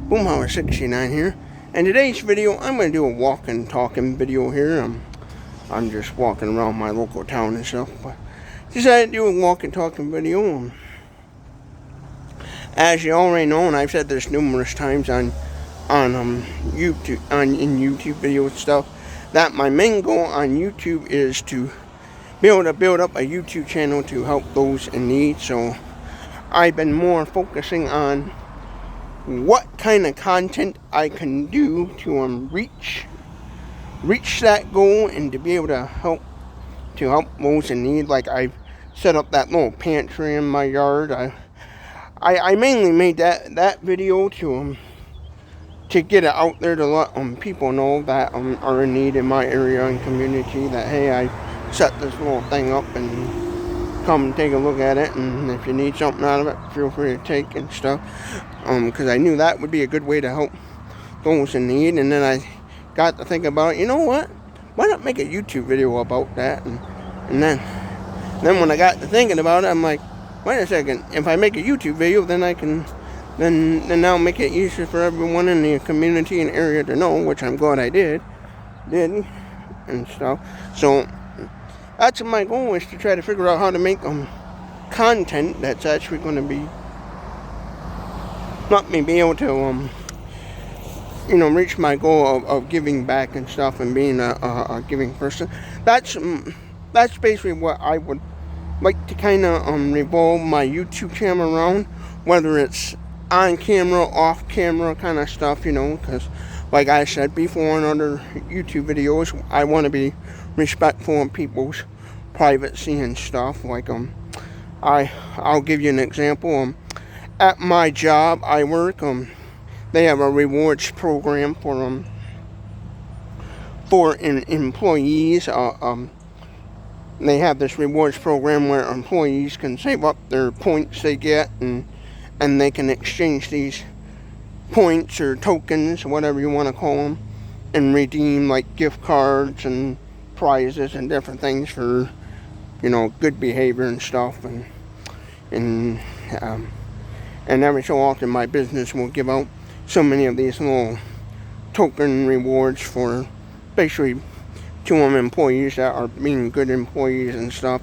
Boomhauer69 here, and today's video I'm going to do a walking talking video here. I'm just walking around my local town and stuff, but decided to do a walking talking video. As you already know, and I've said this numerous times on YouTube, in YouTube videos and stuff, that my main goal on YouTube is to be able to build up a YouTube channel to help those in need. So I've been more focusing on what kind of content I can do to reach that goal and to be able to help those in need. Like I've set up that little pantry in my yard. I mainly made that video to get it out there to let people know that are in need in my area and community, that hey, I set this little thing up and come and take a look at it, and if you need something out of it, feel free to take and stuff, because I knew that would be a good way to help those in need. And then I got to think about, you know what, why not make a YouTube video about that? And then when I got to thinking about it, I'm like, wait a second, if I make a YouTube video, then I can then I'll make it easier for everyone in the community and area to know, which I'm glad I did and stuff. So that's my goal, is to try to figure out how to make content that's actually going to be let me be able to reach my goal of giving back and stuff and being a giving person. That's basically what I would like to kind of revolve my YouTube channel around, whether it's on camera, off camera kind of stuff, because like I said before in other YouTube videos, I want to be respectful of people's privacy and stuff. Like I'll give you an example. At my job I work, they have a rewards program for employees. They have this rewards program where employees can save up their points they get, and they can exchange these points or tokens, whatever you want to call them, and redeem like gift cards and prizes and different things for good behavior and stuff. And every so often my business will give out so many of these little token rewards for basically to employees that are being good employees and stuff.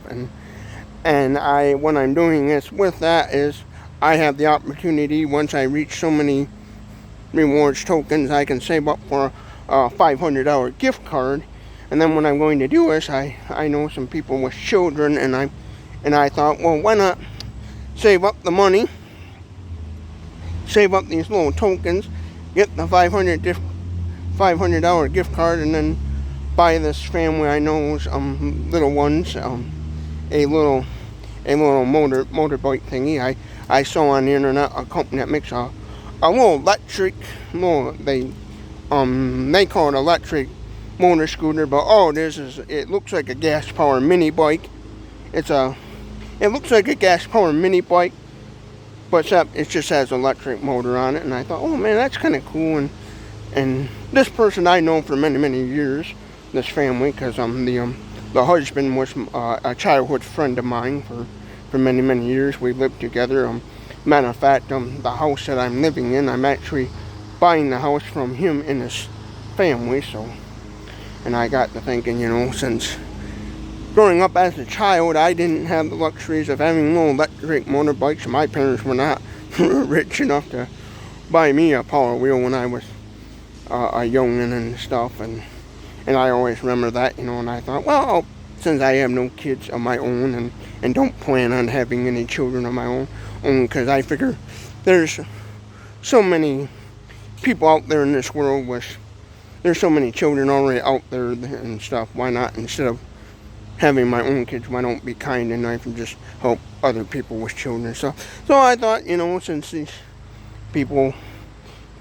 And what I'm doing is with that is I have the opportunity, once I reach so many rewards tokens, I can save up for a $500 gift card. And then what I'm going to do is I know some people with children, and I thought, well, why not save up the money, save up these little tokens, get the $500 gift card, and then buy this family I know's little ones a little motorbike thingy. I saw on the internet a company that makes a little electric, they call it electric motor scooter, but it looks like a gas powered mini bike. It looks like a gas powered mini bike, but except it just has an electric motor on it. And I thought, oh man, that's kind of cool. And this person I know for many years, this family, because the husband was a childhood friend of mine for many years. We lived together. Matter of fact, the house that I'm living in, I'm actually buying the house from him and his family. So, and I got to thinking, since growing up as a child, I didn't have the luxuries of having little electric motorbikes. My parents were not rich enough to buy me a Power Wheel when I was a youngin' and stuff. And I always remember that, and I thought, well, since I have no kids of my own and don't plan on having any children of my own, because I figure there's so many people out there in this world there's so many children already out there and stuff. Why not, instead of having my own kids, why don't be kind and nice and just help other people with children and stuff? So I thought, since these people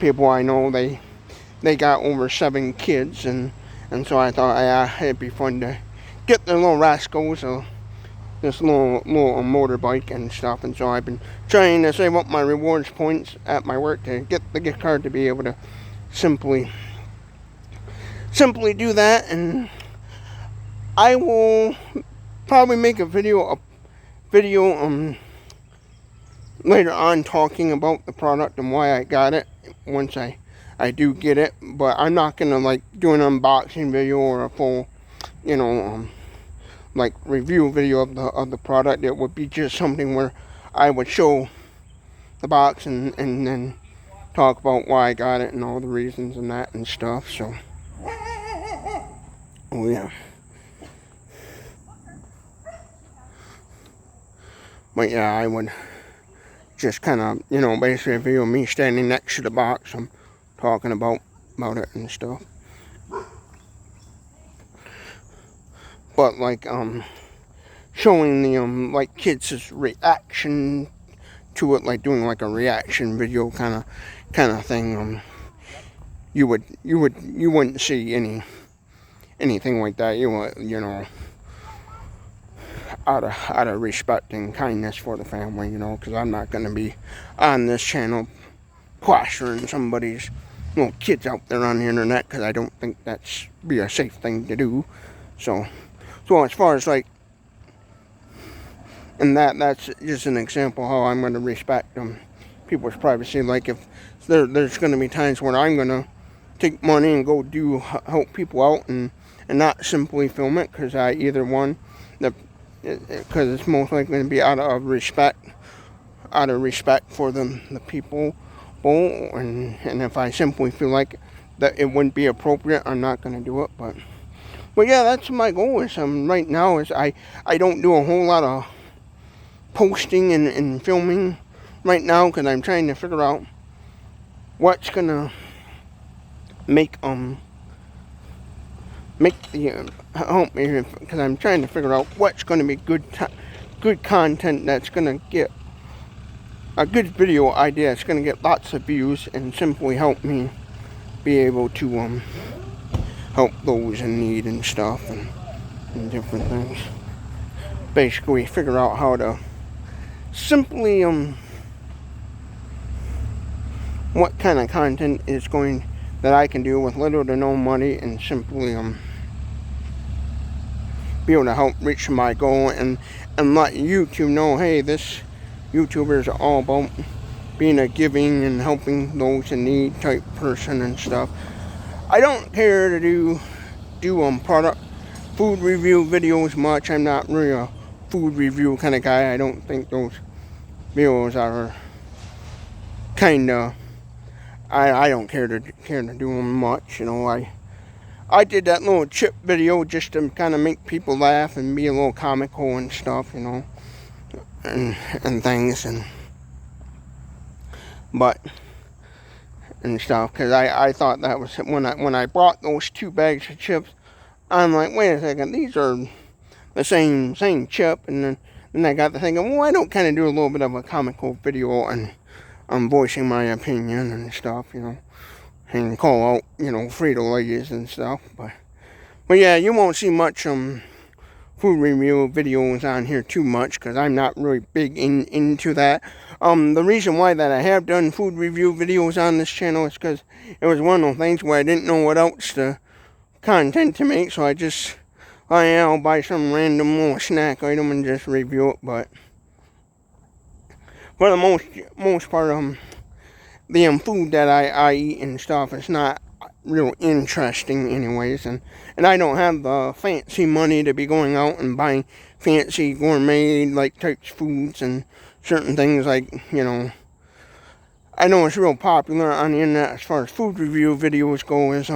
I know, they got over 7 kids, and so I thought it'd be fun to get the little rascals this little motorbike and stuff. And so I've been trying to save up my rewards points at my work to get the gift card to be able to simply do that. And I will probably make a video later on talking about the product and why I got it once I do get it. But I'm not gonna like do an unboxing video or a full, you know, like review video of the product. It would be just something where I would show the box and then talk about why I got it and all the reasons and that and stuff. So, oh yeah. But yeah, I would just kind of, you know, basically video me standing next to the box. I'm talking about it and stuff. But like showing the like kids' reaction to it, like doing like a reaction video kind of thing. You wouldn't see anything like that. You know, out of respect and kindness for the family, you know, because I'm not going to be on this channel plastering somebody's little kids out there on the internet, because I don't think that's be a safe thing to do. So as far as like, and that's just an example how I'm going to respect people's privacy. Like if there's going to be times when I'm going to take money and go help people out and not simply film it, because I either one, because it's most likely going to be out of respect for the people, and if I simply feel like that it wouldn't be appropriate, I'm not going to do it. But yeah, that's my goal is right now is I don't do a whole lot of posting and filming right now, because I'm trying to figure out what's gonna make the help me, because I'm trying to figure out what's going to be good content that's going to get a good video idea. It's going to get lots of views and simply help me be able to help those in need and stuff and different things. Basically figure out how to simply what kind of content is that I can do with little to no money, and simply be able to help reach my goal and let YouTube know, hey, this YouTuber is all about being a giving and helping those in need type person and stuff. I don't care to do product food review videos much. I'm not really a food review kind of guy. I don't think those videos are kind of, I don't care to do them much, you know. I did that little chip video just to kind of make people laugh and be a little comical and stuff, you know, and things, and stuff, because I thought that was when I bought those 2 bags of chips, I'm like, wait a second, these are the same chip, and then I got to thinking, well, why don't kind of do a little bit of a comical video and I'm voicing my opinion and stuff, you know, and call out, you know, Frito-Lays and stuff. But yeah, you won't see much food review videos on here too much, because I'm not really big into that. The reason why that I have done food review videos on this channel is because it was one of those things where I didn't know what else content to make, so I'll buy some random little snack item and just review it. But for the most part, the food that I eat and stuff is not real interesting anyways, and I don't have the fancy money to be going out and buying fancy gourmet like types foods and certain things, like, you know. I know it's real popular on the internet as far as food review videos go, is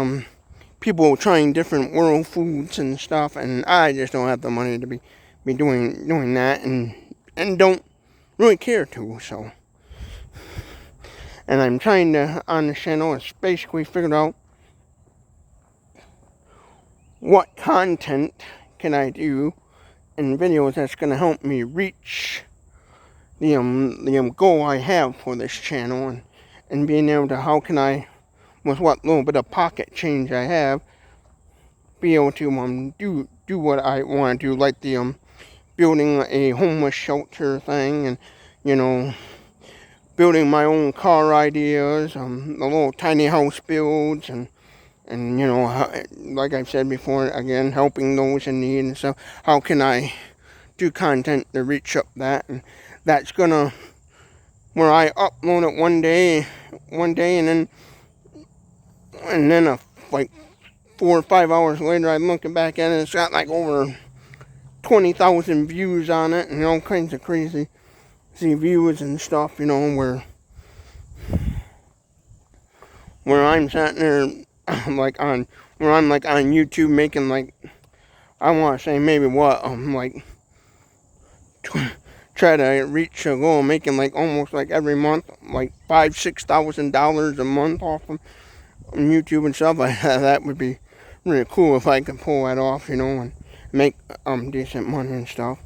people trying different world foods and stuff, and I just don't have the money to be doing that, and don't really care to. So, and I'm trying to, on the channel, is basically figure out what content can I do in videos that's going to help me reach the goal I have for this channel, and being able to, how can I, with what little bit of pocket change I have, be able to do what I want to do, like the building a homeless shelter thing, and, you know, building my own car ideas, the little tiny house builds, and you know, like I've said before, again, helping those in need and stuff. How can I do content to reach up that? And that's gonna where I upload it one day, and then like 4 or 5 hours later, I'm looking back at it, it's got like over 20,000 views on it, and all kinds of crazy views and stuff, where I'm sitting there, like where I'm like on YouTube making like, I want to say maybe like, try to reach a goal, making like almost like every month, like $5,000-6,000 a month off of YouTube and stuff like that. That would be really cool if I could pull that off, and make decent money and stuff.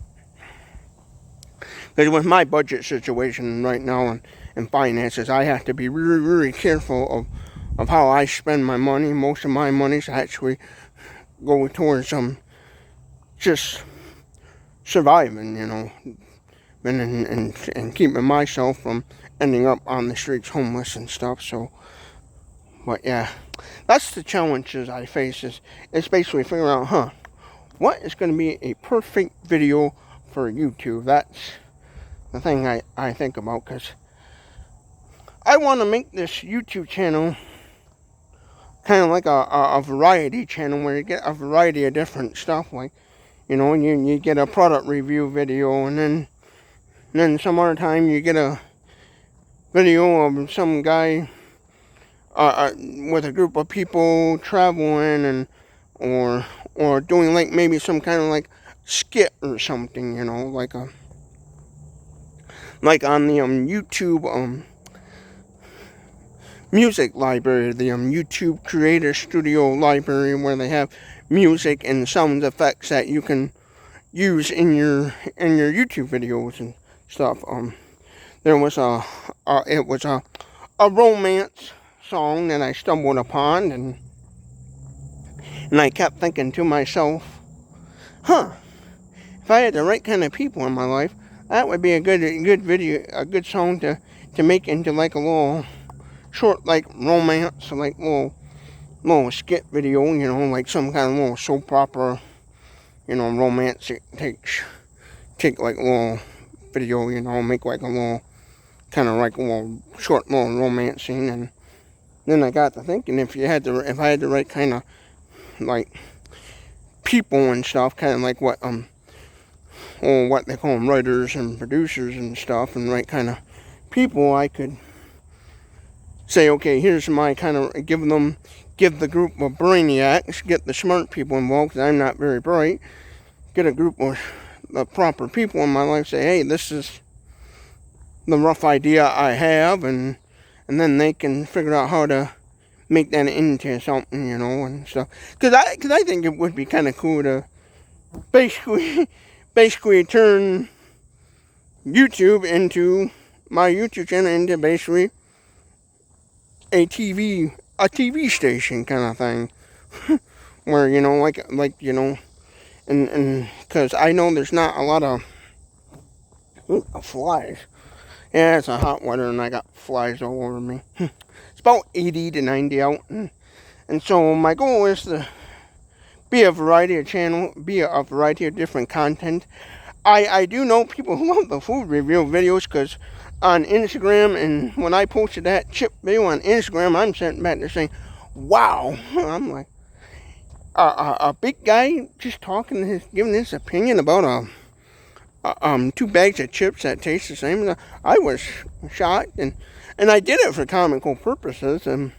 Because with my budget situation right now and finances, I have to be really, really careful of how I spend my money. Most of my money's actually go towards just surviving, and keeping myself from ending up on the streets homeless and stuff. So, but yeah, that's the challenges I face, is basically figuring out, what is going to be a perfect video for YouTube. That's the thing I think about, because I want to make this YouTube channel kind of like a variety channel, where you get a variety of different stuff, like, you get a product review video, and then some other time you get a video of some guy with a group of people traveling, and or doing like maybe some kind of like skit or something, like on the YouTube music library, the YouTube Creator Studio library, where they have music and sound effects that you can use in your YouTube videos and stuff. There was it was a romance song that I stumbled upon, and I kept thinking to myself, if I had the right kind of people in my life, that would be a good video, a good song to make into like a little short, like, romance, like little skit video, like some kind of little soap opera, romance. Take like a little video, make like a little kind of like a little short little romance scene. And then I got to thinking, if I had the right kind of like people and stuff, kind of like what they call them, writers and producers and stuff, and right kind of people, I could say, okay, here's my kind of, give the group of brainiacs, get the smart people involved, because I'm not very bright, get a group of the proper people in my life, say, hey, this is the rough idea I have, and then they can figure out how to make that into something, and stuff. Because I think it would be kind of cool to basically turn my YouTube channel into basically a TV station kind of thing, where, and because I know there's not a lot of flies. Yeah, it's a hot weather, and I got flies all over me. It's about 80 to 90 out, and so my goal is to be a variety of different content. I do know people who love the food review videos, because on Instagram, and when I posted that chip video on Instagram, I'm sitting back there saying, wow. I'm like, a big guy just giving his opinion about 2 bags of chips that taste the same. I was shocked, and I did it for comical purposes. And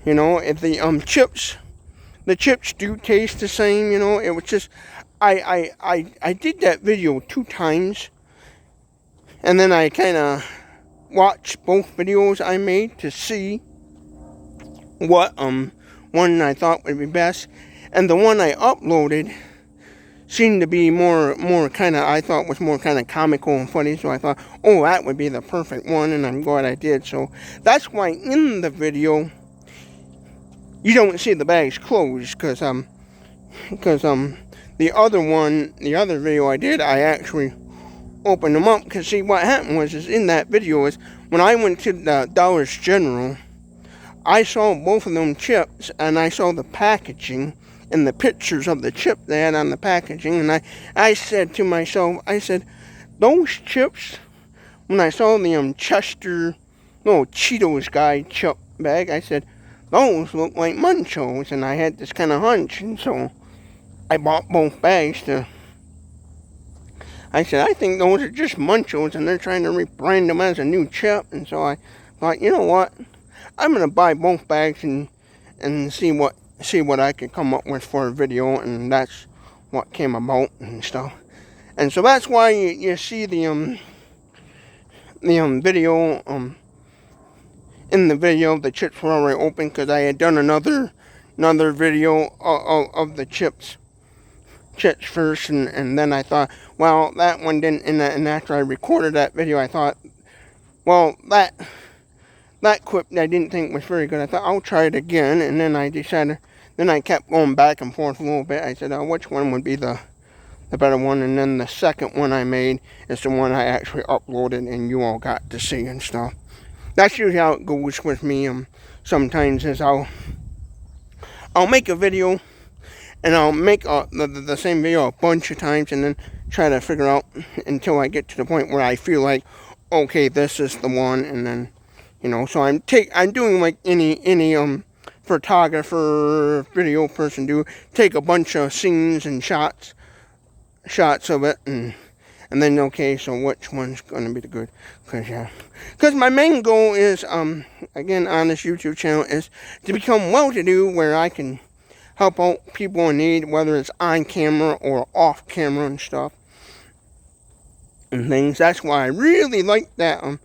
if the chips do taste the same, it was just, I did that video 2 times, and then I kind of watched both videos I made to see what one I thought would be best, and the one I uploaded seemed to be more kind of, I thought was more kind of comical and funny. So I thought, oh, that would be the perfect one, and I'm glad I did. So that's why in the video you don't see the bags closed, because the other video I did, I actually opened them up. Because see, what happened was, is in that video is, when I went to the Dollar General, I saw both of them chips, and I saw the packaging and the pictures of the chip they had on the packaging, and I said to myself, those chips when I saw the Chester little Cheetos guy chip bag, I said, those look like Munchos, and I had this kind of hunch, and so I bought both bags I said, I think those are just Munchos, and they're trying to rebrand them as a new chip, and so I thought, you know what, I'm going to buy both bags and see what I can come up with for a video, and that's what came about and stuff. And so that's why you see the video, in the video, the chips were already open, because I had done another video of the chips first, and then I thought, well, that one didn't, and after I recorded that video, I thought, well, that clip I didn't think was very good. I thought, I'll try it again, and then I decided, then I kept going back and forth a little bit. I said, which one would be the better one, and then the second one I made is the one I actually uploaded, and you all got to see and stuff. That's usually how it goes with me. Sometimes is I'll make a video, and I'll make the same video a bunch of times, and then try to figure out until I get to the point where I feel like, okay, this is the one, and then, you know, so I'm doing like any photographer, video person do, take a bunch of scenes and shots of it, and then, okay, so which one's gonna be the good? Because my main goal is, again, on this YouTube channel, is to become well-to-do, where I can help out people in need, whether it's on camera or off camera and stuff and things. That's why I really like that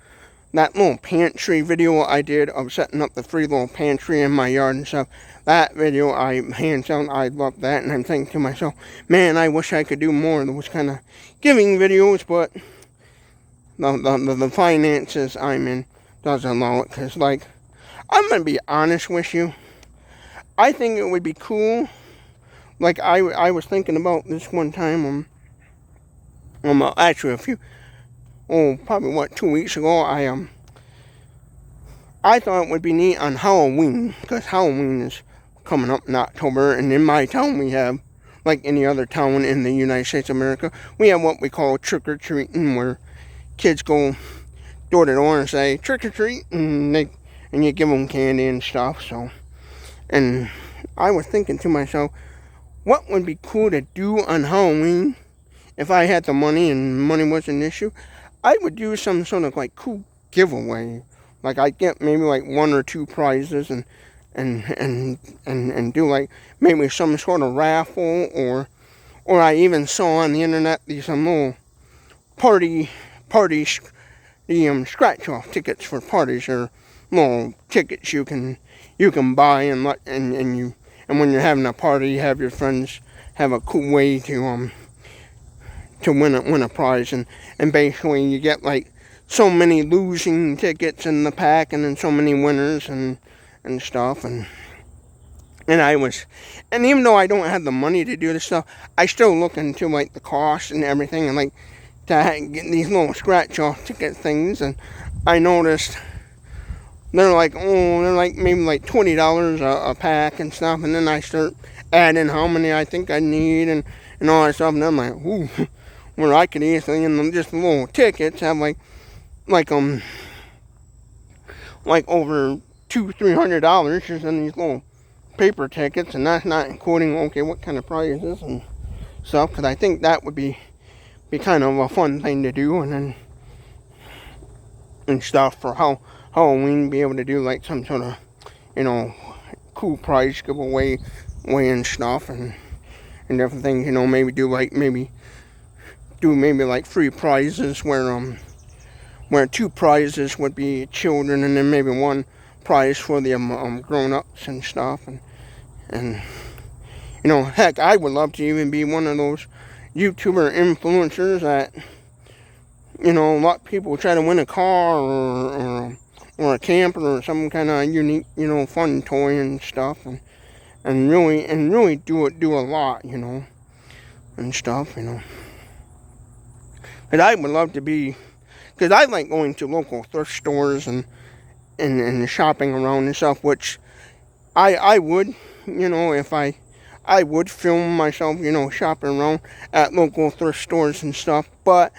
little pantry video I did of setting up the free little pantry in my yard and stuff. That video, hands down, I love that, and I'm thinking to myself, man, I wish I could do more of those kind of giving videos, but the finances I'm in doesn't allow it, because, like, I'm going to be honest with you, I think it would be cool, like, I was thinking about this one time, actually probably 2 weeks ago, I thought it would be neat on Halloween, because Halloween is coming up in October, and in my town we have, like any other town in the United States of America, we have what we call trick-or-treating, where kids go door to door and say, trick-or-treat, and you give them candy and stuff, so, and I was thinking to myself, what would be cool to do on Halloween, if I had the money and money was an issue? I would do some sort of, like, cool giveaway. Like, I'd get maybe, like, 1 or 2 prizes, and do, like, maybe some sort of raffle, or I even saw on the internet these little scratch-off tickets for parties, or little tickets you can buy, and when you're having a party, you have your friends have a cool way to win a prize, and basically you get, like, so many losing tickets in the pack, and then so many winners and stuff, and even though I don't have the money to do this stuff, I still look into, like, the cost and everything, and, like, to get these little scratch-off ticket things, and I noticed they're like maybe like $20 a pack and stuff, and then I start adding how many I think I need and all that stuff, and I'm like, ooh, where I could easily, in just little tickets, have like over $200-300 just in these little paper tickets, and that's not including, okay, what kind of prizes and stuff, because I think that would be kind of a fun thing to do, and stuff for Halloween, be able to do, like, some sort of, you know, cool prize giveaway and stuff, and different things, you know, maybe like 3 prizes where 2 prizes would be children, and then maybe 1 prize for the grown-ups and stuff, and you know, heck, I would love to even be one of those YouTuber influencers that, you know, a lot of people try to win a car or a camper or some kind of unique, you know, fun toy and stuff, and really do a lot, you know, and stuff, you know. But I would love to be, because I like going to local thrift stores and shopping around and stuff, which I would, you know, if I would film myself, you know, shopping around at local thrift stores and stuff, but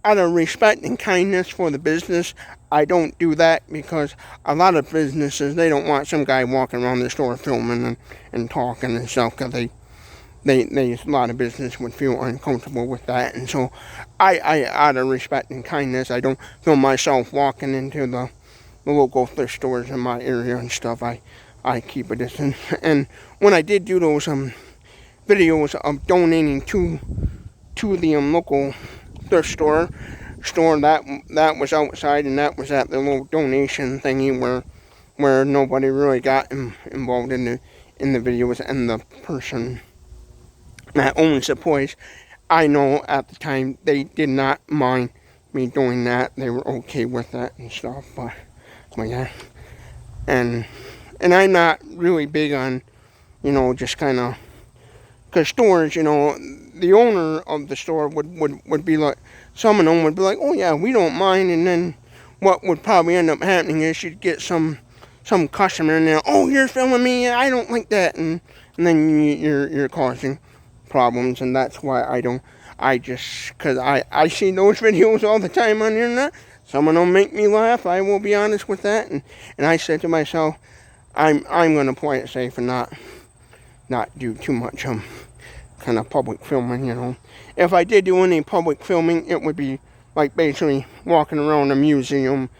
out of respect and kindness for the business, I don't do that, because a lot of businesses, they don't want some guy walking around the store filming and talking and stuff, because a lot of business would feel uncomfortable with that. And so I out of respect and kindness, I don't film myself walking into the local thrift stores in my area and stuff. I keep a distance. And when I did do those videos of donating to the local thrift store, that was outside, and that was at the little donation thingy where nobody really got involved in the videos, and the person that owns the place, I know at the time they did not mind me doing that. They were okay with that and stuff. But yeah, and I'm not really big on, just kind of, because stores, the owner of the store would be like, some of them would be like, oh yeah, we don't mind, and then what would probably end up happening is you'd get some customer in there, oh, you're filming me, I don't like that, and then you're causing problems. And that's why because I see those videos all the time on the internet. Some of them make me laugh, I will be honest with that, and I said to myself, I'm gonna play it safe and not do too much kind of public filming. If I did do any public filming, it would be like basically walking around a museum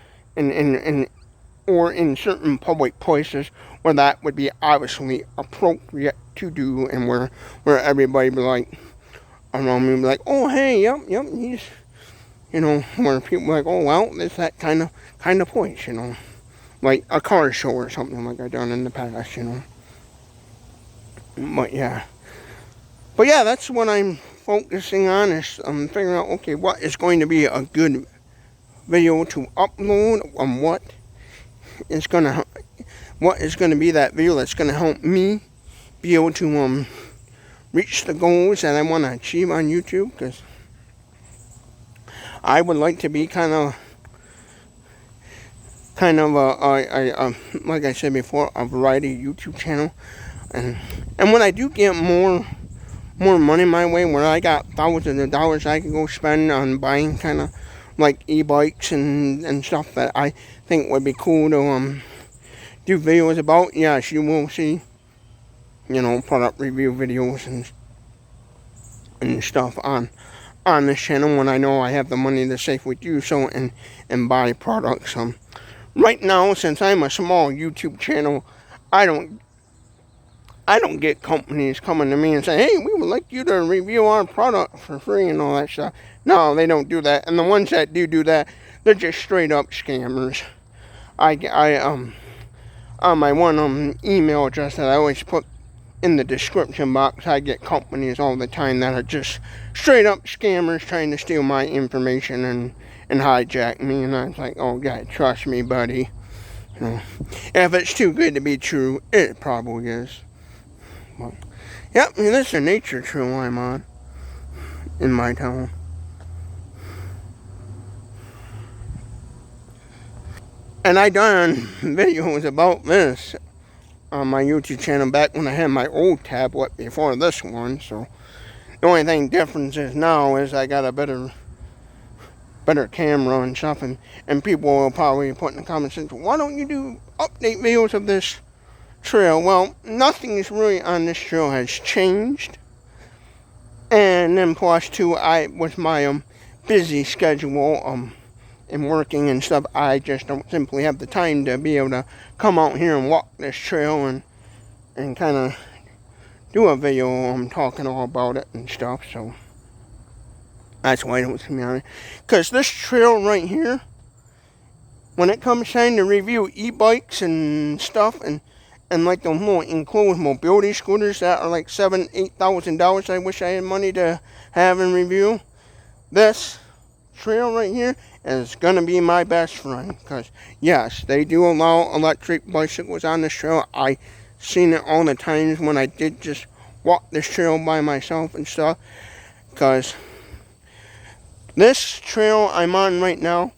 or in certain public places where that would be obviously appropriate to do, and where everybody be like around me, be like, oh hey, yep, he's, where people be like, oh well, it's that kind of place, like a car show or something like I've done in the past, But yeah, that's what I'm focusing on, is figuring out, okay, what is going to be a good video to upload, and what is going to be that video that's going to help me be able to reach the goals that I want to achieve on YouTube, because I would like to be kind of like I said before, a variety YouTube channel, and when I do get more money my way, where I got thousands of dollars I can go spend on buying kind of like e-bikes and stuff that I think would be cool to do videos about, yes, you will see, product review videos and stuff on this channel, when I know I have the money to safely do so and buy products. Right now, since I'm a small YouTube channel, I don't get companies coming to me and say, hey, we would like you to review our product for free and all that stuff. No, they don't do that. And the ones that do that, they're just straight up scammers. I on my one email address that I always put in the description box, I get companies all the time that are just straight up scammers trying to steal my information and hijack me. And I was like, oh God, trust me, buddy. If it's too good to be true, it probably is. Well, yep, this is a nature trail I'm on in my town. And I done videos about this on my YouTube channel back when I had my old tablet before this one. So the only thing difference is now is I got a better camera and stuff, and people will probably put in the comments, why don't you do update videos of this trail? Well, nothing is really on this trail has changed, and then plus two, with my busy schedule and working and stuff, I just don't simply have the time to be able to come out here and walk this trail and kind of do a video talking all about it and stuff. So that's why I don't see me on it, because this trail right here, when it comes time to review e-bikes and stuff, and like the little enclosed mobility scooters that are like $7,000-$8,000 I wish I had money to have and review, this trail right here is gonna be my best friend, because yes, they do allow electric bicycles on this trail. I seen it all the times when I did just walk this trail by myself and stuff, because this trail I'm on right now,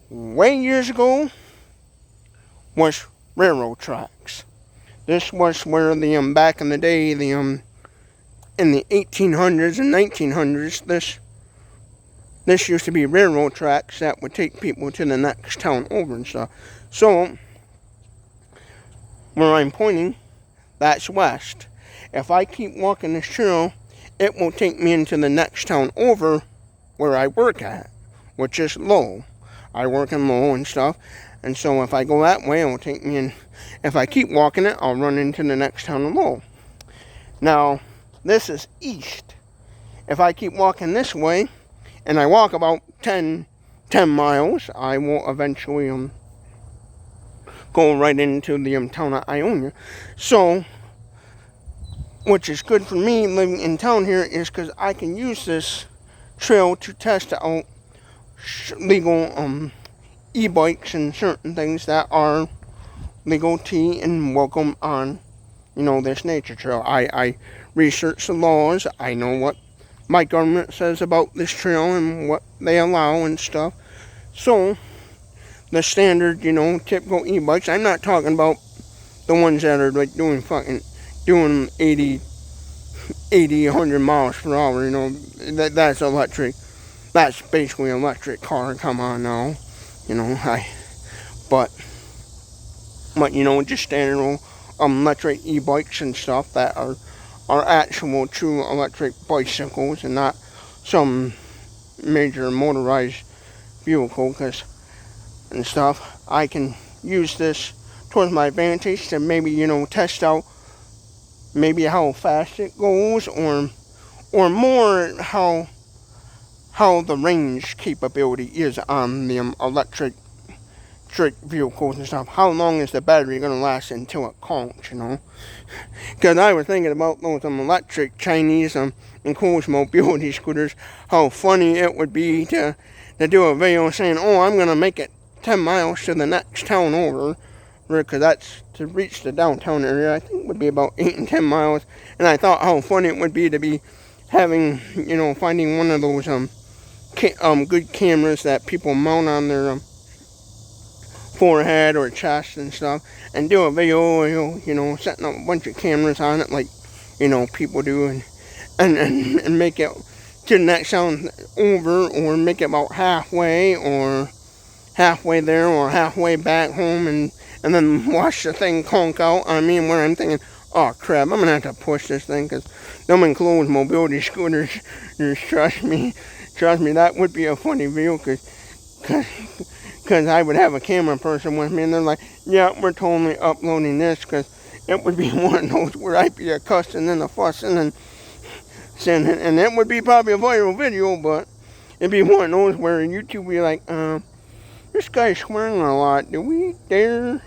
way years ago, was railroad tracks. This was where back in the day, in the 1800s and 1900s, this used to be railroad tracks that would take people to the next town over and stuff. So, where I'm pointing, that's west. If I keep walking this trail, it will take me into the next town over where I work at, which is Low. I work in Low and stuff. And so if I go that way, it will take me in. If I keep walking it, I'll run into the next town in Low. Now, this is east. If I keep walking this way, and I walk about 10 miles, I will eventually go right into the town of Ionia. So, which is good for me living in town here, is because I can use this trail to test out legal e-bikes and certain things that are legal T and welcome on, this nature trail. I research the laws. I know what my government says about this trail and what they allow and stuff. So, the standard, typical e-bikes, I'm not talking about the ones that are like doing 80, 100 miles per hour, that's electric. That's basically an electric car, come on now. But just standard electric e-bikes and stuff that are actual true electric bicycles and not some major motorized vehicle and stuff. I can use this towards my advantage to maybe, test out maybe how fast it goes or more how the range capability is on the electric vehicles and stuff. How long is the battery going to last until it conks, Because I was thinking about those electric Chinese enclosed mobility scooters, how funny it would be to do a video saying, oh, I'm going to make it 10 miles to the next town over, because that's to reach the downtown area. I think it would be about 8 and 10 miles, and I thought how funny it would be to be having, finding one of those good cameras that people mount on their forehead or chest and stuff, and do a video, setting up a bunch of cameras on it like, people do, and make it to the next town over, or make it about halfway there, or halfway back home, and then watch the thing conk out. Where I'm thinking, oh crap, I'm gonna have to push this thing, because them enclosed mobility scooters, trust me, that would be a funny video, because I would have a camera person with me, and they're like, yeah, we're totally uploading this, because it would be one of those where I'd be a cussing and a fussing and sending, and it would be probably a viral video, but it'd be one of those where YouTube would be like, this guy's swearing a lot, do we dare,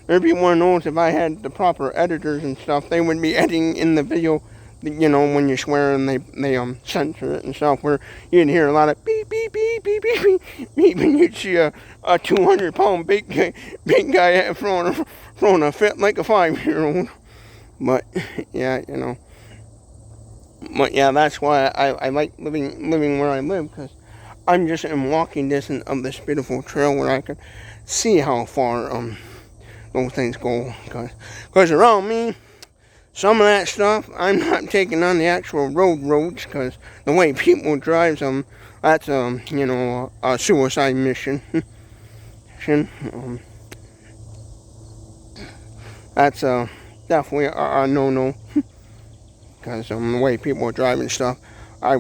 There'd be one of those, if I had the proper editors and stuff, they would be editing in the video, when you swear, and they censor it and stuff, where you'd hear a lot of beep, beep, beep, beep, beep, beep, beep, and you'd see a 200-pound big guy throwing a fit like a 5-year-old. But, yeah, But, yeah, that's why I like living where I live, because I'm just in walking distance of this beautiful trail where I can see how far those things go. Because around me, some of that stuff, I'm not taking on the actual roads, because the way people drive them, that's a suicide mission. That's definitely a no-no, because the way people are driving stuff, I'd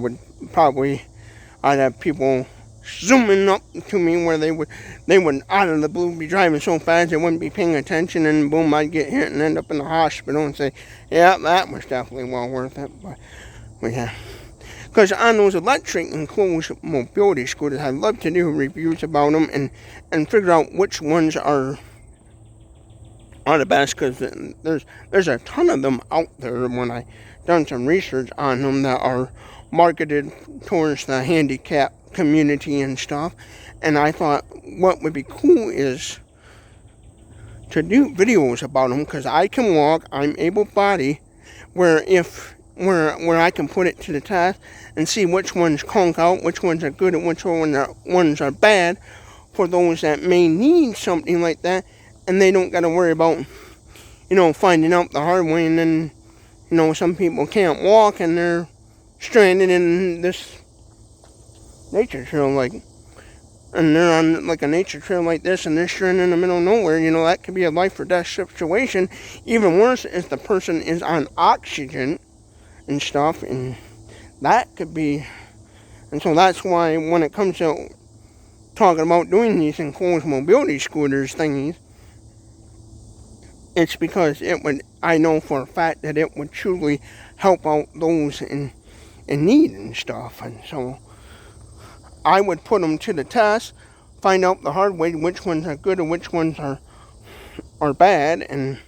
have people zooming up to me where they would out of the blue be driving so fast they wouldn't be paying attention, and boom, I'd get hit and end up in the hospital and say, yeah, that was definitely well worth it. But yeah, because on those electric enclosed mobility scooters, I'd love to do reviews about them and figure out which ones are the best, because there's a ton of them out there when I done some research on them that are marketed towards the handicap community and stuff, and I thought what would be cool is to do videos about them, because I can walk, I'm able-bodied, where I can put it to the test and see which ones conk out, which ones are good, and which ones are bad, for those that may need something like that, and they don't got to worry about finding out the hard way, and then some people can't walk and they're stranded in this nature trail, like, and they're on like a nature trail like this, and they're stranded in the middle of nowhere, that could be a life or death situation. Even worse if the person is on oxygen and stuff, and that could be. And so that's why when it comes to talking about doing these enclosed mobility scooters thingies, it's because I know for a fact that it would truly help out those in need and stuff. And so I would put them to the test, find out the hard way which ones are good and which ones are bad, and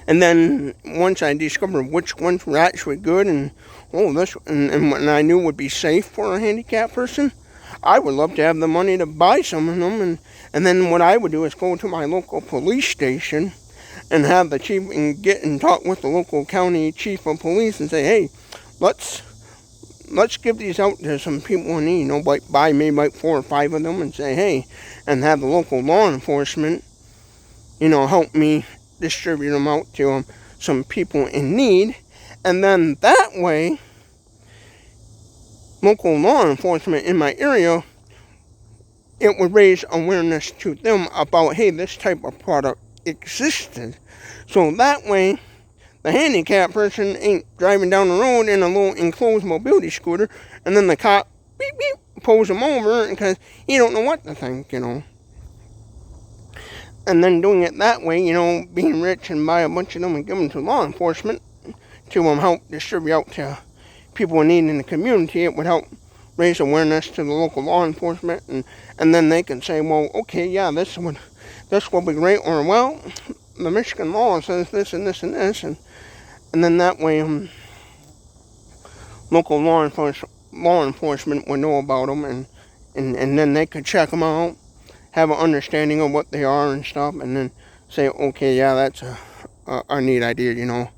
then once I discovered which ones were actually good and I knew would be safe for a handicapped person, I would love to have the money to buy some of them, and then what I would do is go to my local police station and have the chief and get and talk with the local county chief of police and say, hey, let's give these out to some people in need, like buy maybe like 4 or 5 of them and say, hey, and have the local law enforcement, help me distribute them out to some people in need. And then that way, local law enforcement in my area, it would raise awareness to them about, hey, this type of product existed. So that way, the handicapped person ain't driving down the road in a little enclosed mobility scooter, and then the cop, beep, beep, pulls him over because he don't know what to think, And then doing it that way, being rich and buy a bunch of them and give them to law enforcement to help distribute out to people in need in the community, it would help raise awareness to the local law enforcement, and then they can say, well, okay, yeah, this will be great, or, well, the Michigan law says this and this and this, and then that way local law enforcement would know about them, and then they could check them out, have an understanding of what they are and stuff, and then say, okay, yeah, that's a neat idea,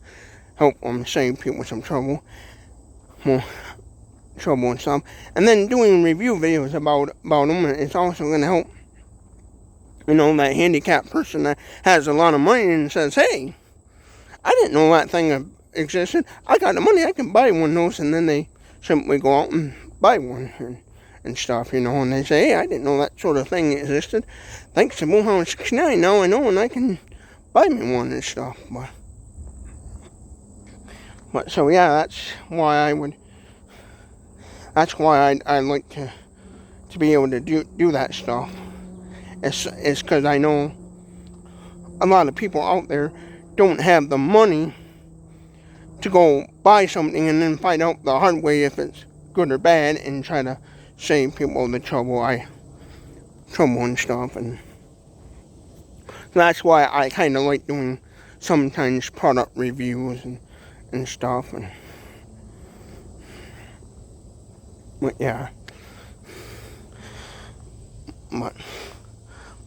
help them save people some trouble and stuff. And then doing review videos about them, it's also going to help, that handicapped person that has a lot of money and says, hey, I didn't know that thing existed. I got the money, I can buy one of those. And then they simply go out and buy one and stuff, and they say, hey, I didn't know that sort of thing existed. Thanks to Bullhound 69, now I know, and I can buy me one and stuff. But so yeah, that's why I like to be able to do that stuff. It's because I know a lot of people out there don't have the money to go buy something and then find out the hard way if it's good or bad and try to save people the trouble and stuff. And that's why I kind of like doing sometimes product reviews and stuff. But yeah.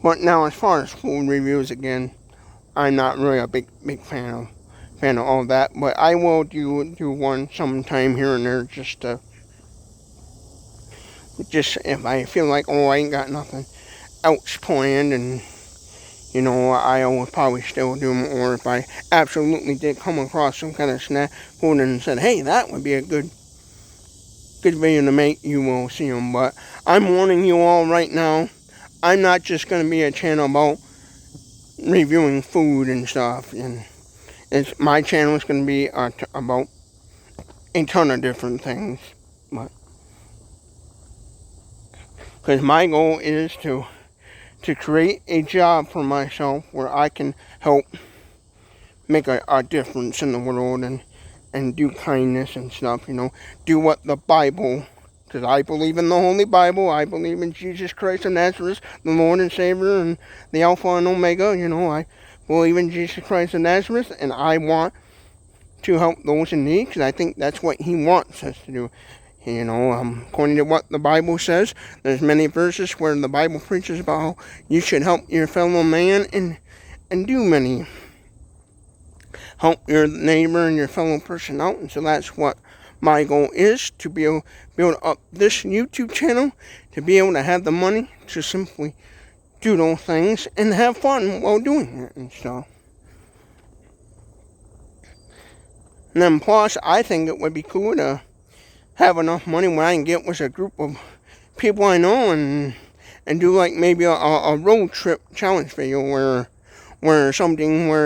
But now, as far as food reviews, again, I'm not really a big fan of all that. But I will do one sometime here and there, just if I feel like, I ain't got nothing else planned, and I will probably still do them. Or if I absolutely did come across some kind of snack food and said, hey, that would be a good video to make, you will see them. But I'm warning you all right now, I'm not just going to be a channel about reviewing food and stuff, and my channel is going to be about a ton of different things. But because my goal is to create a job for myself where I can help make a difference in the world and do kindness and stuff, do what the Bible, because I believe in the Holy Bible, I believe in Jesus Christ of Nazareth, the Lord and Savior, and the Alpha and Omega, I believe in Jesus Christ of Nazareth, and I want to help those in need, because I think that's what He wants us to do. According to what the Bible says, there's many verses where the Bible preaches about how you should help your fellow man and do many. Help your neighbor and your fellow person out. And so that's what my goal is, to be able to build up this YouTube channel, to be able to have the money to simply do those things and have fun while doing it and stuff. And then plus, I think it would be cool to have enough money, what I can get with a group of people I know and do like maybe a road trip challenge video where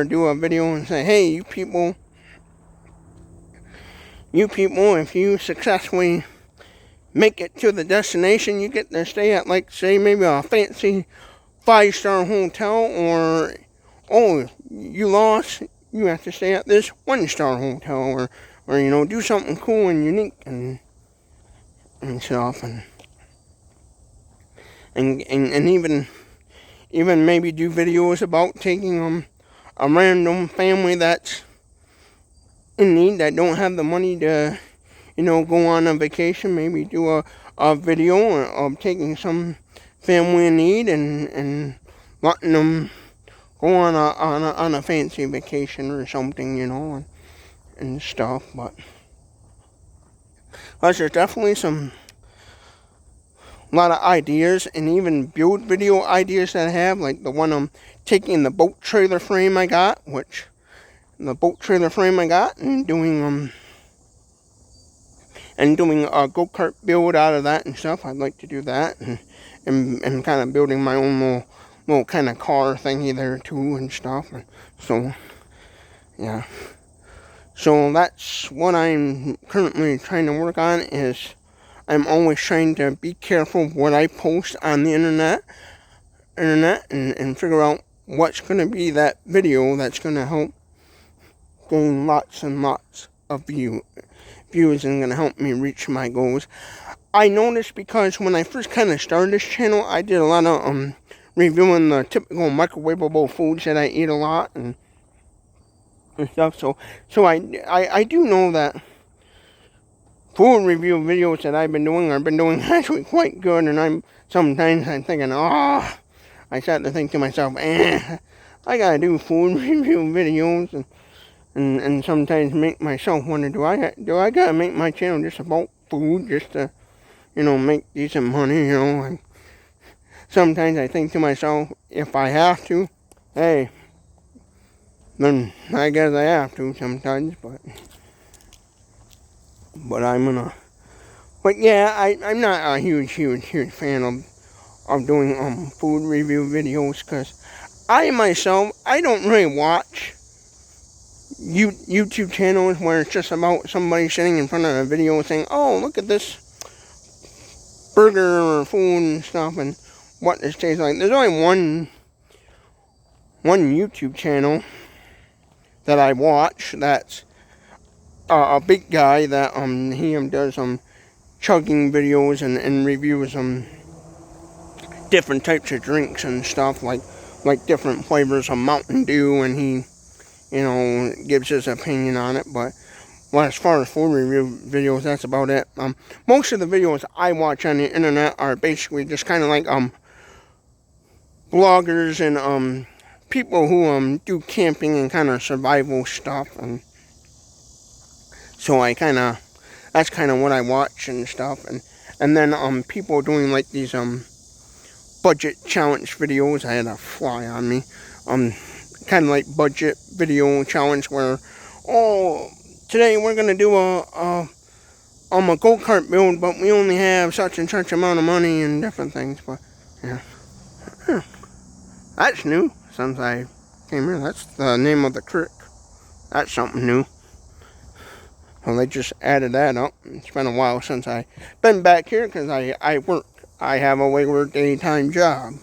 do a video and say, hey, you people, if you successfully make it to the destination, you get to stay at, like, say, maybe a fancy 5-star hotel, or, oh, you lost, you have to stay at this 1-star hotel, or you know, do something cool and unique and stuff, and even maybe do videos about taking a random family that's in need, that don't have the money to, you know, go on a vacation. Maybe do a video of taking some family in need and letting them go on a fancy vacation or something, you know, and stuff. But there's definitely a lot of ideas, and even build video ideas that I have, like the one I'm taking the boat trailer frame I got, and doing a go-kart build out of that and stuff. I'd like to do that, and kind of building my own little kind of car thingy there too and stuff. So yeah, so that's what I'm currently trying to work on. Is I'm always trying to be careful what I post on the internet and figure out what's going to be that video that's going to help gain lots and lots of views and going to help me reach my goals. I noticed, because when I first kind of started this channel, I did a lot of reviewing the typical microwavable foods that I eat a lot and stuff. So I do know that food review videos that I've been doing actually quite good, and sometimes I'm thinking, I start to think to myself, I gotta do food review videos, and sometimes make myself wonder, do I gotta make my channel just about food just to, you know, make decent money, you know? And sometimes I think to myself, if I have to, hey, then I guess I have to sometimes, but I'm gonna, but yeah, I'm not a huge fan of doing food review videos, because I myself, I don't really watch YouTube channels where it's just about somebody sitting in front of a video saying, oh, look at this burger or food and stuff and what this tastes like. There's only one YouTube channel that I watch that's a big guy that he does chugging videos and reviews different types of drinks and stuff, like different flavors of Mountain Dew, and he, you know, gives his opinion on it. But well, as far as food review videos, that's about it. Most of the videos I watch on the internet are basically just kind of like bloggers and people who do camping and kind of survival stuff, and so that's kind of what I watch and stuff, and then people doing like these budget challenge videos. I had a fly on me. Kind of like budget video challenge where, oh, today we're gonna do a go-kart build, but we only have such and such amount of money and different things. But yeah, that's new since I came here. That's the name of the creek. That's something new. Well, they just added that up. It's been a while since I've been back here, because I work. I have a regular daytime job.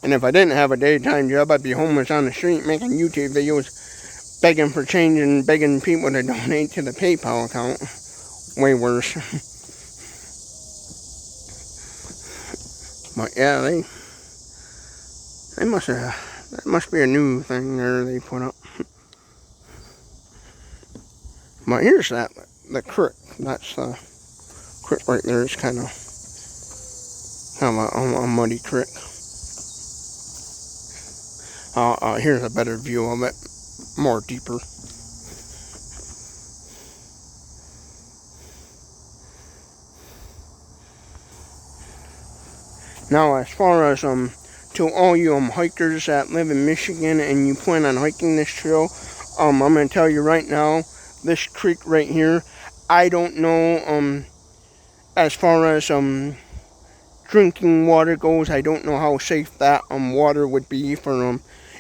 And if I didn't have a daytime job, I'd be homeless on the street making YouTube videos, begging for change and begging people to donate to the PayPal account. Way worse. But yeah, they must have, that must be a new thing there they put up. But here's the creek. That's the creek right there. It's kind of a muddy creek. Here's a better view of it, more deeper. Now, as far as to all you hikers that live in Michigan and you plan on hiking this trail, I'm gonna tell you right now, this creek right here, I don't know as far as drinking water goes, I don't know how safe that water would be for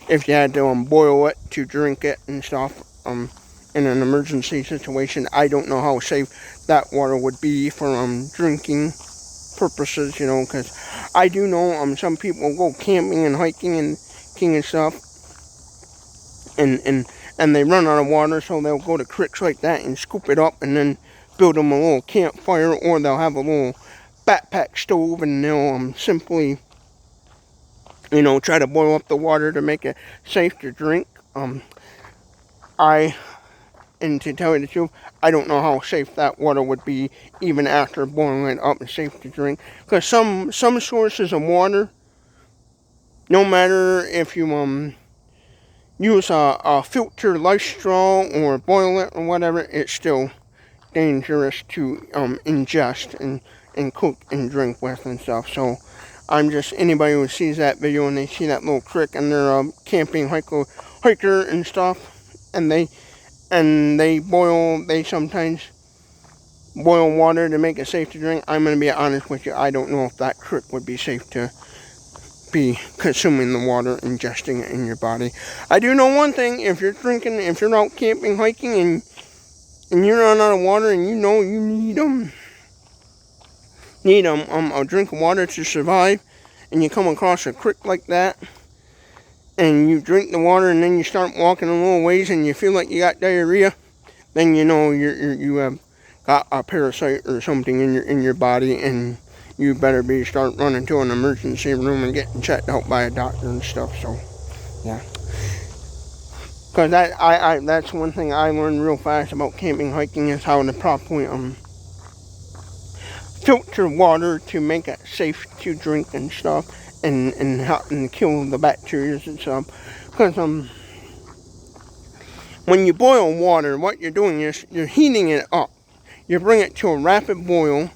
if you had to boil it to drink it and stuff in an emergency situation. I don't know how safe that water would be for drinking purposes, because I do know some people go camping and hiking and stuff, and they run out of water, so they'll go to creeks like that and scoop it up and then build them a little campfire, or they'll have a little backpack stove and they'll simply try to boil up the water to make it safe to drink. And to tell you the truth, I don't know how safe that water would be even after boiling it up and safe to drink, because some sources of water, no matter if you use a filter life straw or boil it or whatever, it's still dangerous to ingest and cook and drink with and stuff. So I'm just, anybody who sees that video and they see that little creek and they're a camping hiker and stuff, and they sometimes boil water to make it safe to drink, I'm going to be honest with you, I don't know if that creek would be safe to be consuming the water, ingesting it in your body. I do know one thing: if you're out camping, hiking, and you run out of water, and you need a drink of water to survive, and you come across a creek like that, and you drink the water, and then you start walking a little ways, and you feel like you got diarrhea, then you have got a parasite or something in your body, and you better start running to an emergency room and getting checked out by a doctor and stuff. So, yeah. Because that's one thing I learned real fast about camping, hiking, is how to properly filter water to make it safe to drink and stuff, and kill the bacteria and stuff. Because when you boil water, what you're doing is you're heating it up. You bring it to a rapid boil,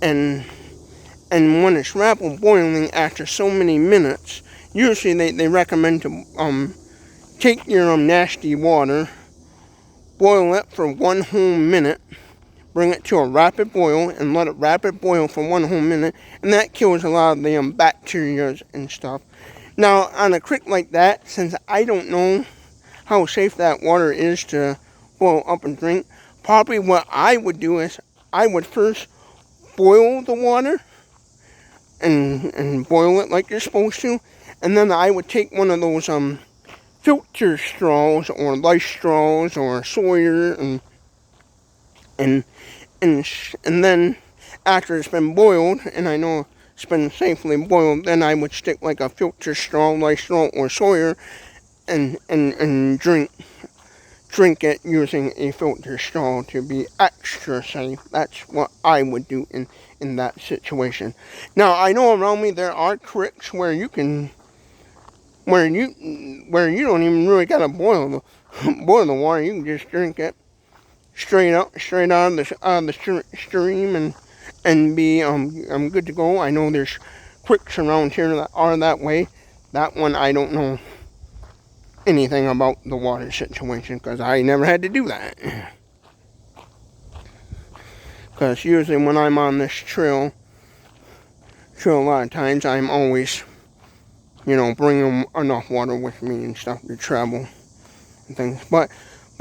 and when it's rapid boiling, after so many minutes, usually they recommend to take your nasty water, boil it for 1 whole minute, bring it to a rapid boil, and let it rapid boil for 1 whole minute, and that kills a lot of the bacteria and stuff. Now, on a creek like that, since I don't know how safe that water is to boil up and drink, probably what I would do is I would first boil the water and boil it like you're supposed to, and then I would take one of those filter straws or life straws or Sawyer, and then after it's been boiled, and I know it's been safely boiled, then I would stick like a filter straw, life straw, or Sawyer, and drink it using a filter straw to be extra safe. That's what I would do in that situation. Now, I know around me there are creeks where you don't even really gotta boil the water. You can just drink it straight out of the stream and be I'm good to go. I know there's creeks around here that are that way. That one I don't know anything about the water situation, because I never had to do that. Because usually when I'm on this trail, a lot of times I'm always, bringing enough water with me and stuff to travel and things. But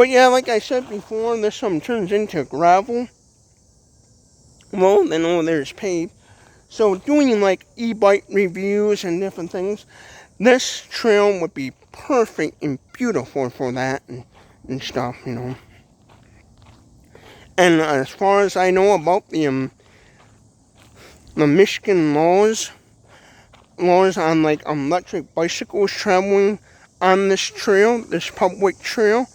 yeah, like I said before, this turns into gravel. Well, then there's paved. So doing like e-bike reviews and different things, this trail would be perfect and beautiful for that and stuff, And as far as I know about the Michigan laws on like electric bicycles traveling on this trail, this public trail,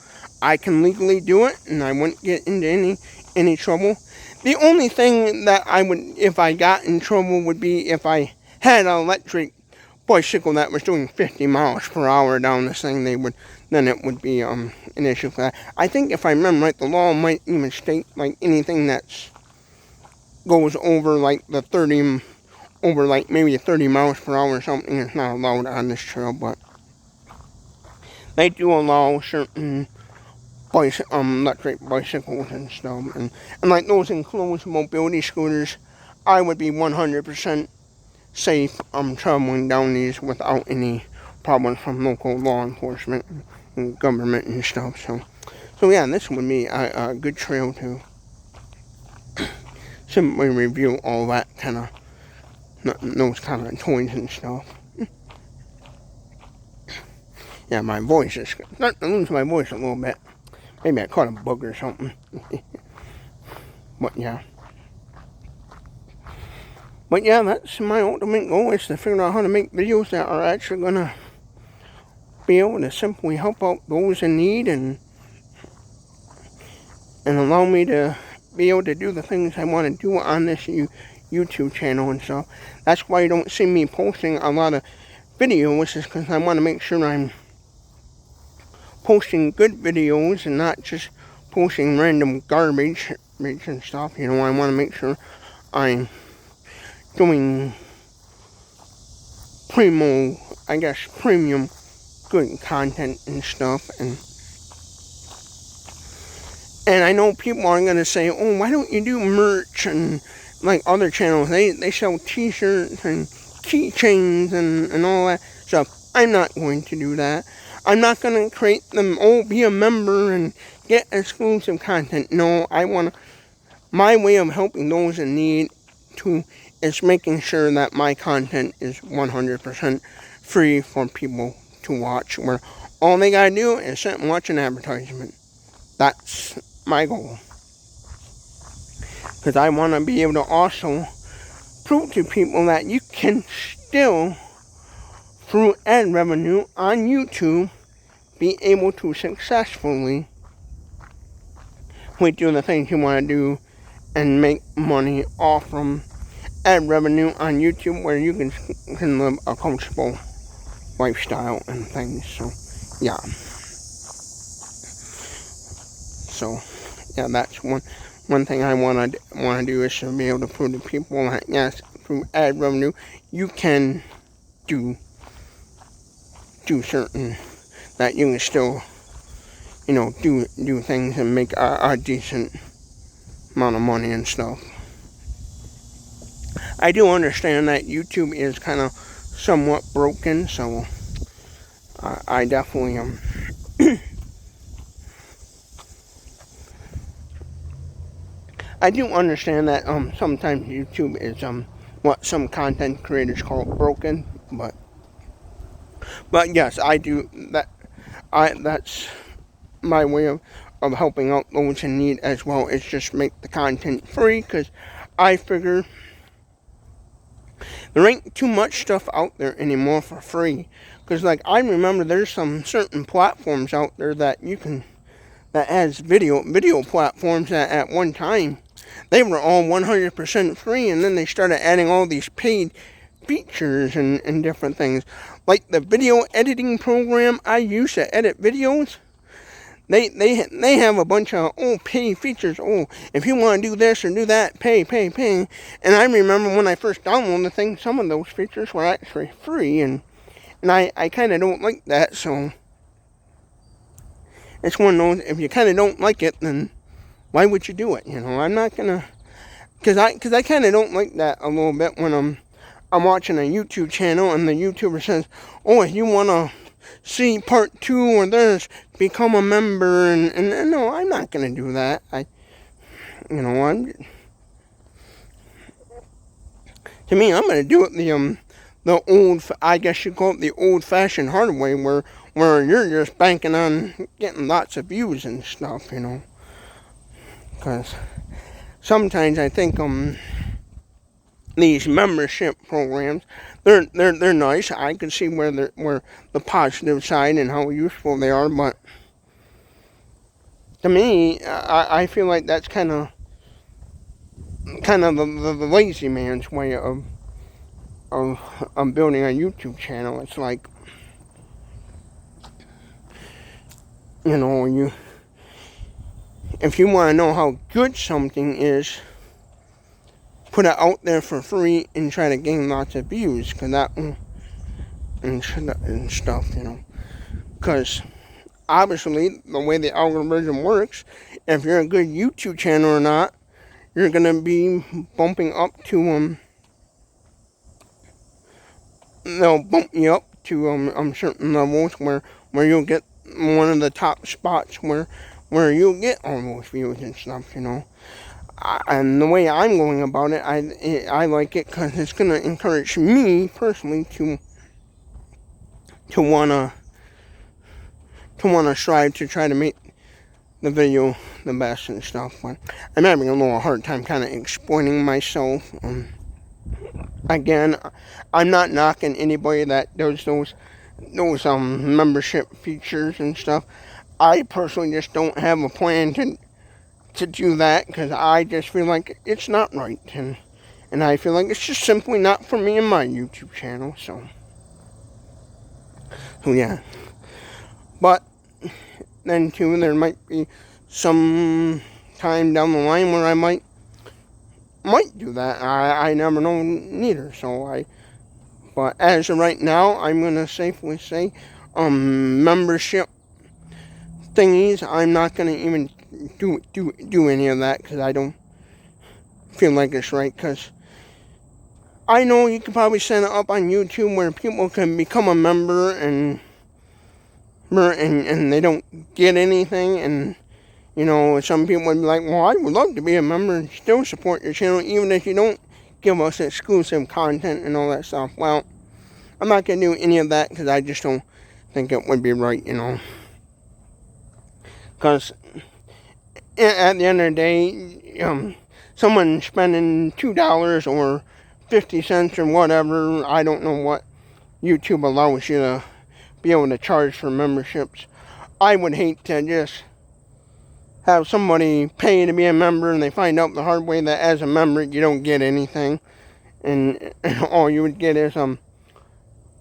I can legally do it, and I wouldn't get into any trouble. The only thing that I would, if I got in trouble, would be if I had an electric bicycle that was doing 50 miles per hour down this thing. Then it would be an issue for that. I think if I remember right, the law might even state like anything that goes over like maybe 30 miles per hour or something is not allowed on this trail. But they do allow certain electric bicycles and stuff, and like those enclosed mobility scooters, I would be 100% safe traveling down these without any problems from local law enforcement and government and stuff. So yeah, this would be a good trail to simply review all that kind of, those kind of toys and stuff. Yeah, my voice is starting to lose my voice a little bit. Maybe I caught a bug or something. But yeah. But yeah, that's my ultimate goal, is to figure out how to make videos that are actually going to be able to simply help out those in need and allow me to be able to do the things I want to do on this YouTube channel and stuff. That's why you don't see me posting a lot of videos, is because I want to make sure I'm posting good videos and not just posting random garbage and stuff. You know, I want to make sure I'm doing premium good content and stuff. And I know people are going to say, oh, why don't you do merch? And like other channels, they sell t-shirts and keychains and all that stuff. I'm not going to do that. I'm not going to create them, be a member and get exclusive content. No, my way of helping those in need is making sure that my content is 100% free for people to watch, where all they gotta do is sit and watch an advertisement. That's my goal. Because I want to be able to also prove to people that you can still, through ad revenue on YouTube, be able to successfully do the things you want to do and make money off from ad revenue on YouTube, where you can live a comfortable lifestyle and things. So yeah. So yeah, that's one thing I want to do, is to be able to prove to people that yes, through ad revenue you can do certain, that you can still, you know, do things and make a decent amount of money and stuff. I do understand that YouTube is kind of somewhat broken, so I definitely I do understand that sometimes YouTube is what some content creators call broken, but yes, I do that. That's my way of helping out those in need as well, is just make the content free, because I figure there ain't too much stuff out there anymore for free. Because like, I remember there's some certain platforms out there that has video platforms that at one time they were all 100% free, and then they started adding all these paid features and different things. Like the video editing program I use to edit videos, they have a bunch of pay features. If you want to do this or do that, pay. And I remember when I first downloaded the thing, some of those features were actually free, and I kind of don't like that. So it's one of those, if you kind of don't like it, then why would you do it? You know, I'm not gonna, because I kind of don't like that a little bit when I'm watching a YouTube channel and the YouTuber says, if you want to see part 2 or this, become a member, and no, I'm not gonna do that. I'm gonna do it the old, I guess you call it the old-fashioned hard way, where you're just banking on getting lots of views and stuff, you know. Because sometimes I think these membership programs, they're nice. I can see where the positive side and how useful they are, but to me, I feel like that's kind of the lazy man's way of building a YouTube channel. It's like, you know, if you want to know how good something is, put it out there for free and try to gain lots of views, and stuff, you know. Because obviously, the way the algorithm works, if you're a good YouTube channel or not, you're gonna be bumping up to they'll bump you up to certain levels where you'll get one of the top spots where you'll get all those views and stuff, you know. And the way I'm going about it, I like it because it's gonna encourage me personally to wanna strive to try to make the video the best and stuff. But I'm having a little hard time kind of explaining myself. Again, I'm not knocking anybody that does those membership features and stuff. I personally just don't have a plan to do that because I just feel like it's not right, and I feel like it's just simply not for me and my YouTube channel. So yeah. But then too, there might be some time down the line where I might do that. I never know neither. But as of right now, I'm gonna safely say, membership thingies, I'm not gonna even do any of that because I don't feel like it's right. Because I know you can probably set it up on YouTube where people can become a member and they don't get anything, and you know, some people would be like, well, I would love to be a member and still support your channel even if you don't give us exclusive content and all that stuff. Well, I'm not going to do any of that because I just don't think it would be right, you know. Because at the end of the day, someone spending $2 or 50 cents or whatever, I don't know what YouTube allows you to be able to charge for memberships. I would hate to just have somebody pay to be a member and they find out the hard way that as a member you don't get anything, and all you would get is your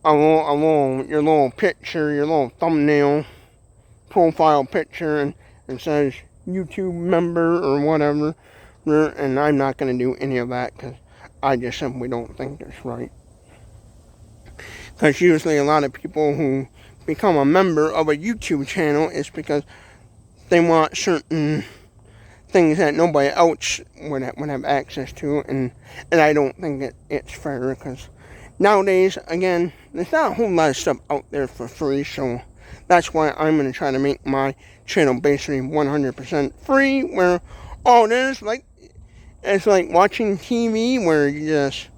little picture, your little thumbnail profile picture, and it says YouTube member or whatever. And I'm not going to do any of that because I just simply don't think it's right. Because usually a lot of people who become a member of a YouTube channel is because they want certain things that nobody else would have access to, and I don't think it's fair, because nowadays, again, there's not a whole lot of stuff out there for free, so that's why I'm going to try to make my channel basically 100% free, where all it is, it's like watching TV, where you just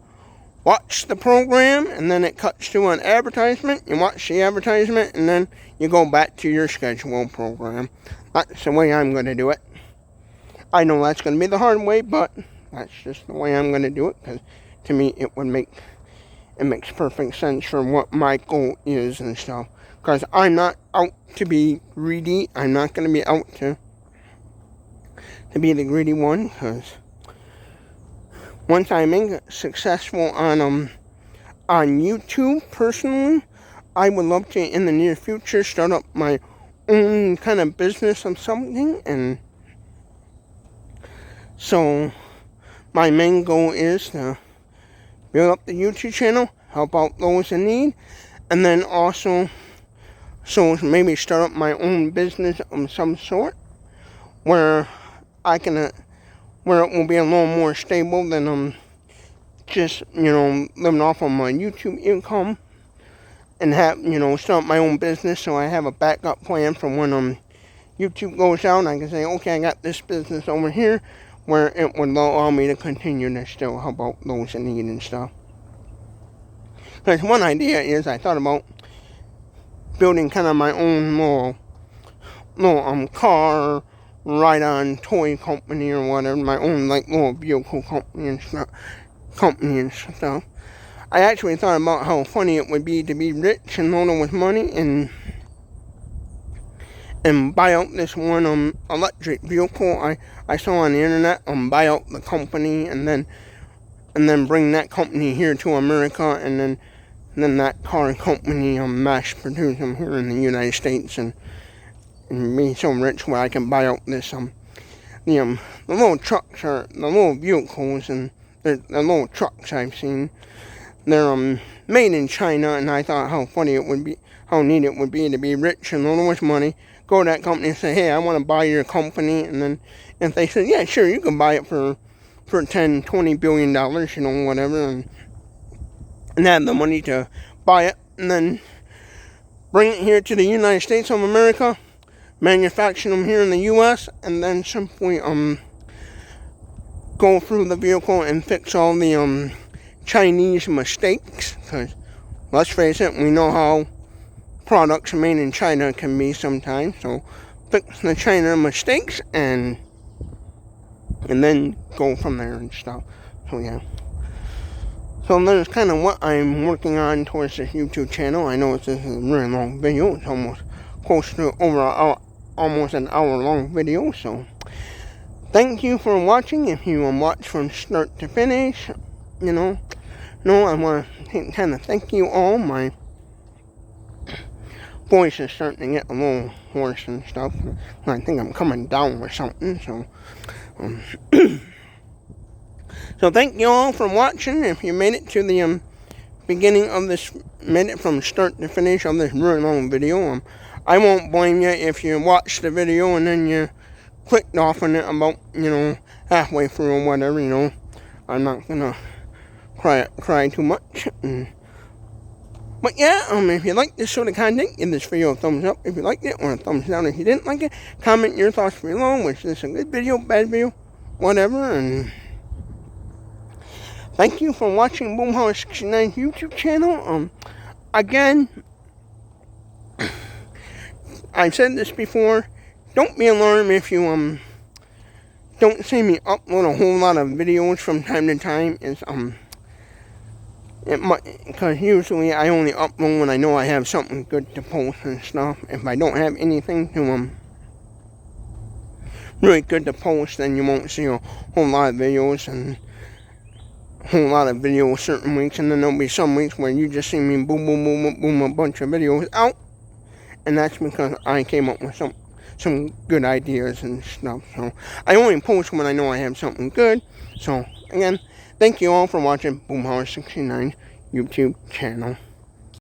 watch the program, and then it cuts to an advertisement, you watch the advertisement, and then you go back to your scheduled program. That's the way I'm going to do it. I know that's going to be the hard way, but that's just the way I'm going to do it, because to me it makes perfect sense for what my goal is and stuff. Because I'm not out to be greedy. I'm not going to be out to be the greedy one, because once I make successful on YouTube personally, I would love to in the near future start up my own kind of business of something. And so my main goal is to build up the YouTube channel, help out those in need, and then also maybe start up my own business of some sort where where it will be a little more stable than just, living off of my YouTube income, and have, start my own business, so I have a backup plan for when YouTube goes down. I can say, okay, I got this business over here where it would allow me to continue to still help out those in need and stuff. Because one idea is I thought about building kind of my own little car ride-on toy company or whatever, my own little vehicle company and stuff. I actually thought about how funny it would be to be rich and loaded with money and buy out this one electric vehicle I saw on the internet, buy out the company and then bring that company here to America, and then that car company mass produce them here in the United States, and be so rich where I can buy out this the little trucks, or the little vehicles, and the little trucks I've seen, they're made in China, and I thought how how neat it would be to be rich and little with money, go to that company and say, hey, I want to buy your company, and then if they said, yeah, sure, you can buy it for 10, $20 billion, whatever, and have the money to buy it, and then bring it here to the United States of America, manufacture them here in the U.S., and then simply go through the vehicle and fix all the Chinese mistakes, because let's face it, we know how products made in China can be sometimes, so fix the China mistakes and then go from there and stuff. So yeah. So that's kind of what I'm working on towards this YouTube channel. I know this is a really long video. It's almost close to almost an hour long video. So thank you for watching. If you watch from start to finish, I want to kind of thank you all. My voice is starting to get a little hoarse and stuff. I think I'm coming down with something. So so thank you all for watching. If you made it to the beginning of this, made it from start to finish of this really long video, I won't blame you if you watched the video and then you clicked off on it about, halfway through or whatever, I'm not gonna cry too much. But yeah, if you like this sort of content, give this video a thumbs up if you liked it, or a thumbs down if you didn't like it. Comment your thoughts below, which is a good video, bad video, whatever, and thank you for watching Boomhauer69's YouTube channel. Again, I've said this before, don't be alarmed if you, don't see me upload a whole lot of videos from time to time. It might, because usually I only upload when I know I have something good to post and stuff. If I don't have anything to, really good to post, then you won't see a whole lot of videos, and whole lot of videos certain weeks, and then there'll be some weeks where you just see me boom, boom, boom, boom, boom, a bunch of videos out, and that's because I came up with some good ideas and stuff. So I only post when I know I have something good. So again, thank you all for watching Boomhauer69 YouTube channel.